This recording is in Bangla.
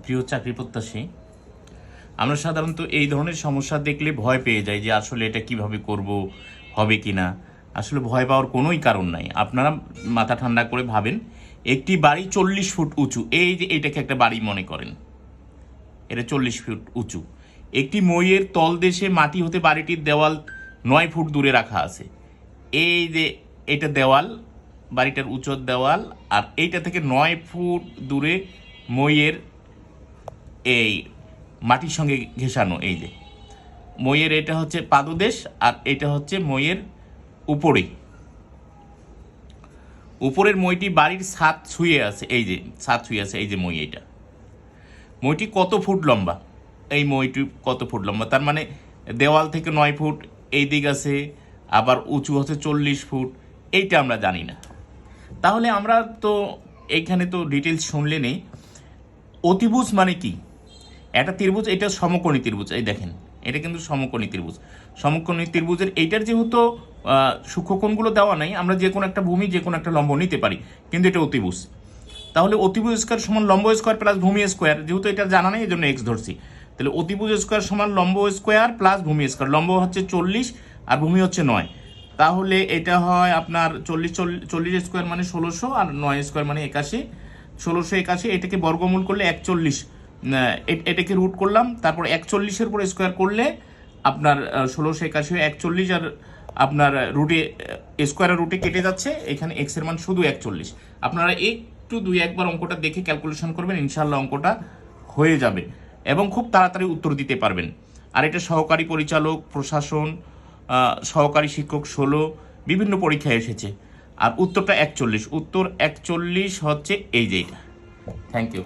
প্রিয় চাকরি প্রত্যাশী, আমরা সাধারণত এই ধরনের সমস্যা দেখলে ভয় পেয়ে যাই যে আসলে এটা কিভাবে করব, হবে কি না। আসলে ভয় পাওয়ার কোনোই কারণ নাই। আপনারা মাথা ঠান্ডা করে ভাবেন, একটি বাড়ি 40 ফুট উঁচু, এই যে এইটাকে একটা বাড়ি মনে করেন, এটা 40 ফুট উঁচু। একটি মইয়ের তলদেশে মাটি হতে বাড়িটির দেওয়াল 9 ফুট দূরে রাখা আছে। এই যে এটা দেওয়াল, বাড়িটার উঁচু দেওয়াল, আর এইটা থেকে 9 ফুট দূরে মইয়ের এই মাটির সঙ্গে ঘেঁষানো। এই যে মইয়ের এটা হচ্ছে পাদদেশ, আর এটা হচ্ছে মইয়ের উপরে, উপরের মইটি বাড়ির ছাদ ছুঁয়ে আছে। এই যে ছাদ ছুঁয়ে আছে, এই যে মই, এইটা মইটি কত ফুট লম্বা, এই মইটি কত ফুট লম্বা, তার মানে দেওয়াল থেকে 9 ফুট এই দিক আছে, আবার উঁচু হচ্ছে 40 ফুট, এইটা আমরা জানি না। তাহলে আমরা তো এইখানে তো ডিটেলস শুনলে নেই। অতিভুজ মানে কি? একটা ত্রিভুজ, এটা সমকোণী ত্রিভুজ, এই দেখেন এটা কিন্তু সমকোণী ত্রিভুজ। সমকোণী ত্রিভুজের এইটার যেহেতু সূক্ষ্মকোণগুলো দেওয়া নাই, আমরা যে কোনো একটা ভূমি যে কোনো একটা লম্ব নিতে পারি, কিন্তু এটা অতিভুজ। তাহলে অতিভুজ স্কোয়ার সমান লম্ব স্কোয়ার প্লাস ভূমি স্কোয়ার, যেহেতু এটা জানা নেই এই জন্য এক্স ধরছি। তাহলে অতিভুজ স্কোয়ার সমান লম্ব স্কোয়ার প্লাস ভূমি স্কোয়ার। লম্ব হচ্ছে 40 আর ভূমি হচ্ছে 9, তাহলে এটা হয় আপনার 40 স্কোয়ার মানে 1600, আর 9 স্কোয়ার মানে 81। 1681, এটাকে বর্গমূল করলে 41, এটাকে রুট করলাম, তারপর 41-এর উপর স্কোয়ার করলে আপনার 1681 41, আর আপনার রুটে স্কোয়ারের রুটে কেটে যাচ্ছে, এখানে এক্স এর মান শুধু 41। আপনারা একটু 2-1 বার অঙ্কটা দেখে ক্যালকুলেশন করবেন, ইনশাল্লাহ অঙ্কটা হয়ে যাবে এবং খুব তাড়াতাড়ি উত্তর দিতে পারবেন। আর এটা সহকারী পরিচালক, প্রশাসন, সহকারী শিক্ষক 16 বিভিন্ন পরীক্ষায় এসেছে। আর উত্তরটা 41, উত্তর 41 হচ্ছে এই যে এটা। Thank you.